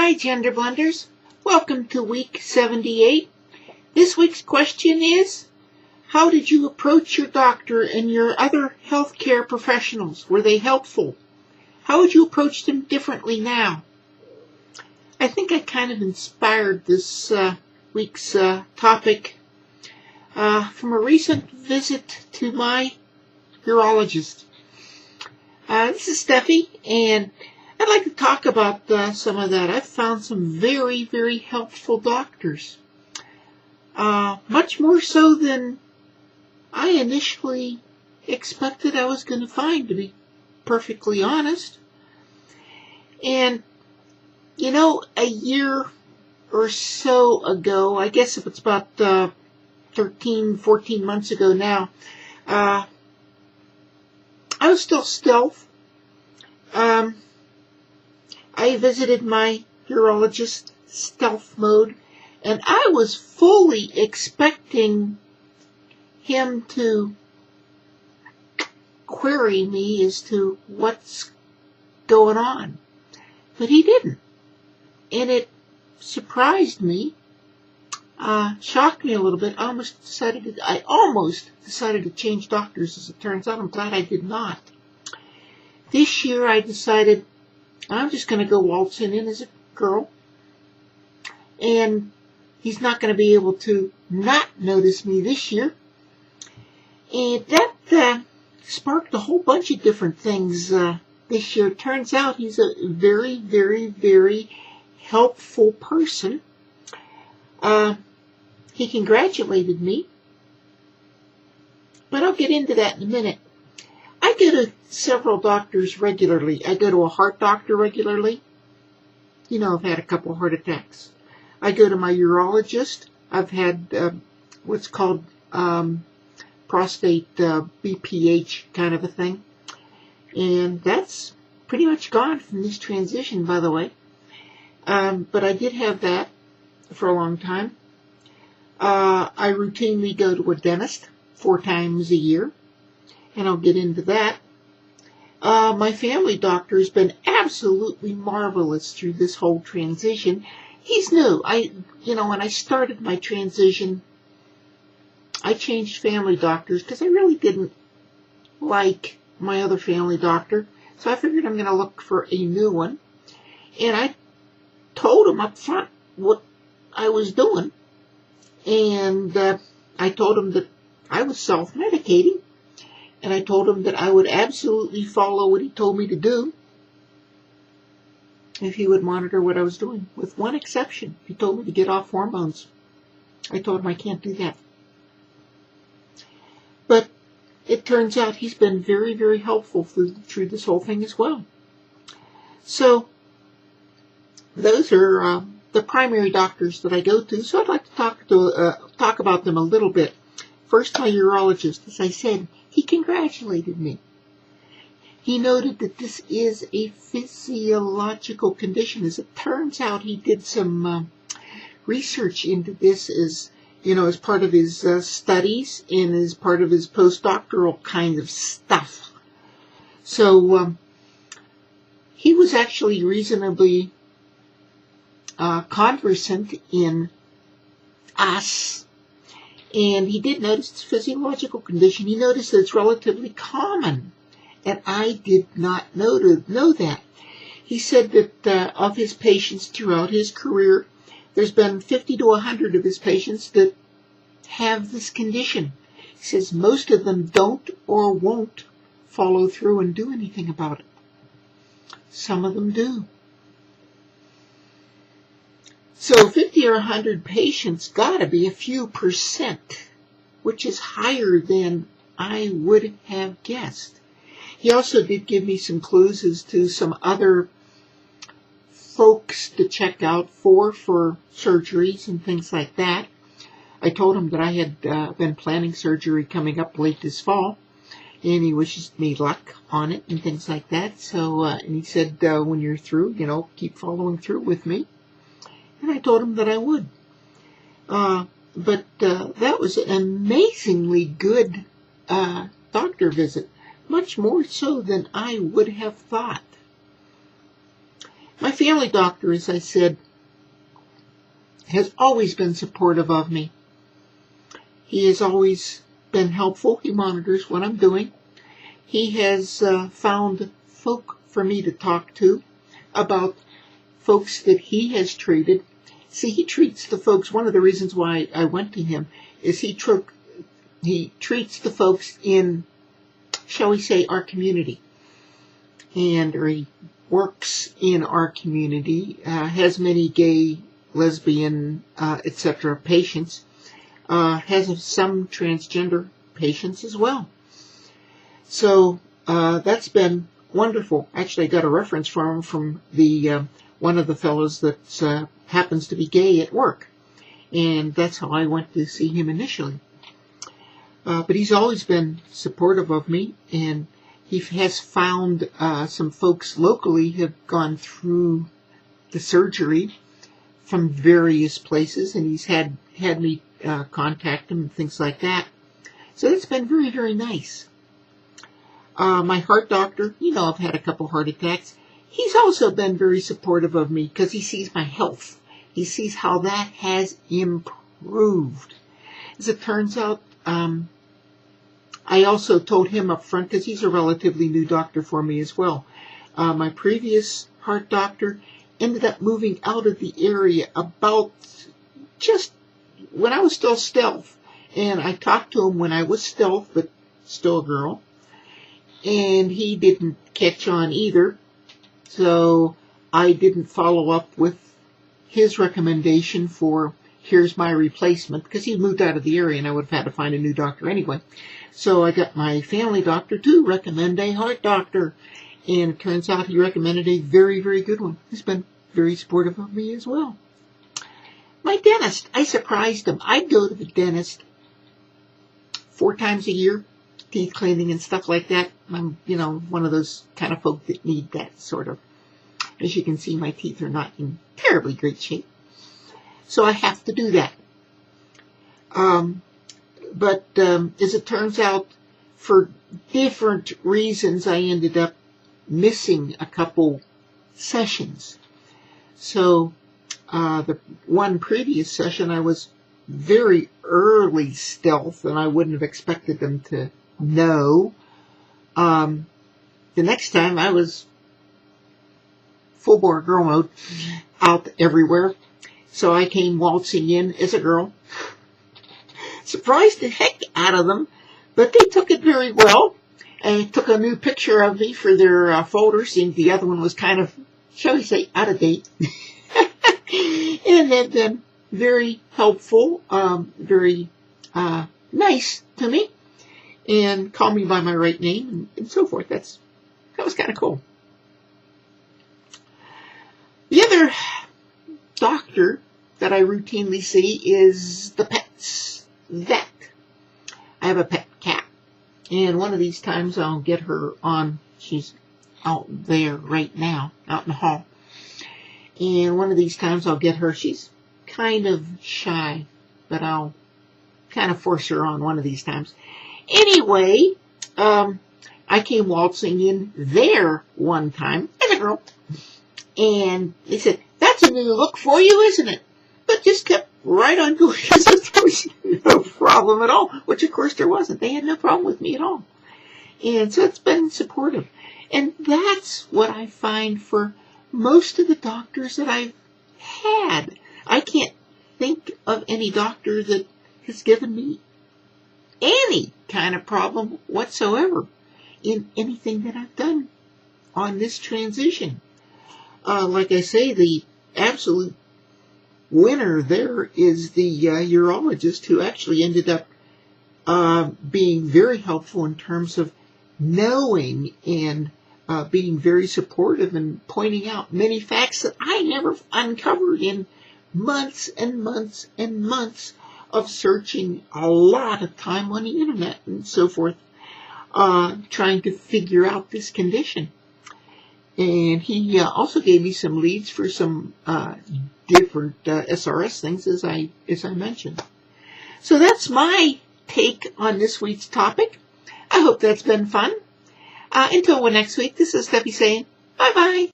Hi, GenderBlenders. Welcome to week 78. This week's question is, how did you approach your doctor and your other healthcare professionals? Were they helpful? How would you approach them differently now? I think I kind of inspired this week's topic from a recent visit to my urologist. This is Steffi, and I'd like to talk about some of that. I've found some very, very helpful doctors. Much more so than I initially expected I was going to find, to be perfectly honest. And, you know, a year or so ago, I guess if it's about 13, 14 months ago now, I was still stealth. I visited my urologist stealth mode, and I was fully expecting him to query me as to what's going on. But he didn't. And it surprised me, shocked me a little bit. I almost decided to change doctors. As it turns out, I'm glad I did not. This year I decided I'm just going to go waltzing in as a girl, and he's not going to be able to not notice me this year. And that sparked a whole bunch of different things this year. It turns out he's a very, very, very helpful person. He congratulated me, but I'll get into that in a minute. I go to several doctors regularly. I go to a heart doctor regularly. You know, I've had a couple heart attacks. I go to my urologist. I've had what's called prostate BPH kind of a thing. And that's pretty much gone from this transition, by the way. But I did have that for a long time. I routinely go to a dentist 4 times a year. And I'll get into that. My family doctor has been absolutely marvelous through this whole transition. He's new. When I started my transition, I changed family doctors because I really didn't like my other family doctor. So I figured I'm going to look for a new one. And I told him up front what I was doing. And I told him that I was self-medicating. And I told him that I would absolutely follow what he told me to do if he would monitor what I was doing. With one exception, he told me to get off hormones. I told him I can't do that. But it turns out he's been very, very helpful through this whole thing as well. So those are the primary doctors that I go to. So I'd like to talk about them a little bit. First, my urologist. As I said, he congratulated me. He noted that this is a physiological condition. As it turns out, he did some research into this as part of his studies and as part of his postdoctoral kind of stuff. So he was actually reasonably conversant in us. And he did notice it's a physiological condition. He noticed that it's relatively common. And I did not know that. He said that of his patients throughout his career, there's been 50 to 100 of his patients that have this condition. He says most of them don't or won't follow through and do anything about it. Some of them do. So 50 or 100 patients got to be a few percent, which is higher than I would have guessed. He also did give me some clues as to some other folks to check out for surgeries and things like that. I told him that I had been planning surgery coming up late this fall, and he wishes me luck on it and things like that. So, and he said, when you're through, keep following through with me. And I told him that I would. But that was an amazingly good doctor visit. Much more so than I would have thought. My family doctor, as I said, has always been supportive of me. He has always been helpful. He monitors what I'm doing. He has found folk for me to talk to about folks that he has treated. See, he treats the folks, one of the reasons why I went to him is he treats the folks in, shall we say, our community. Or he works in our community, has many gay, lesbian, etc. patients, has some transgender patients as well. So that's been wonderful. Actually, I got a reference from the one of the fellows that happens to be gay at work, and that's how I went to see him initially. But he's always been supportive of me, and he has found some folks locally have gone through the surgery from various places, and he's had me contact him and things like that. So that's been very, very nice. My heart doctor, I've had a couple heart attacks. He's also been very supportive of me because he sees my health. He sees how that has improved. As it turns out, I also told him up front, because he's a relatively new doctor for me as well. My previous heart doctor ended up moving out of the area about just when I was still stealth. And I talked to him when I was stealth, but still a girl. And he didn't catch on either. So I didn't follow up with his recommendation for here's my replacement, because he moved out of the area and I would have had to find a new doctor anyway. So I got my family doctor to recommend a heart doctor. And it turns out he recommended a very, very good one. He's been very supportive of me as well. My dentist, I surprised him. I go to the dentist 4 times a year, teeth cleaning and stuff like that. I'm, one of those kind of folk that need that sort of. As you can see, my teeth are not in terribly great shape. So I have to do that. But as it turns out, for different reasons, I ended up missing a couple sessions. So the one previous session, I was very early stealth, and I wouldn't have expected them to know. The next time, I was full-bore girl mode, out everywhere. So I came waltzing in as a girl. Surprised the heck out of them, but they took it very well. And took a new picture of me for their folder, seeing the other one was kind of, shall we say, out of date. And they've been very helpful, very nice to me, and call me by my right name and so forth. That was kind of cool. The other doctor that I routinely see is the pet's vet. I have a pet cat, and one of these times I'll get her on. She's out there right now, out in the hall. And one of these times I'll get her. She's kind of shy, but I'll kind of force her on one of these times. Anyway, I came waltzing in there one time as a girl, and they said, "That's a new look for you, isn't it?" But just kept right on going as if there was no problem at all, which of course there wasn't. They had no problem with me at all. And so it's been supportive. And that's what I find for most of the doctors that I've had. I can't think of any doctor that has given me any kind of problem whatsoever in anything that I've done on this transition. Like I say, the absolute winner there is the urologist, who actually ended up being very helpful in terms of knowing and being very supportive and pointing out many facts that I never uncovered in months and months and months of searching a lot of time on the internet and so forth, trying to figure out this condition. And he also gave me some leads for some different SRS things, as I mentioned. So that's my take on this week's topic. I hope that's been fun. Until next week, this is Steffi saying bye-bye.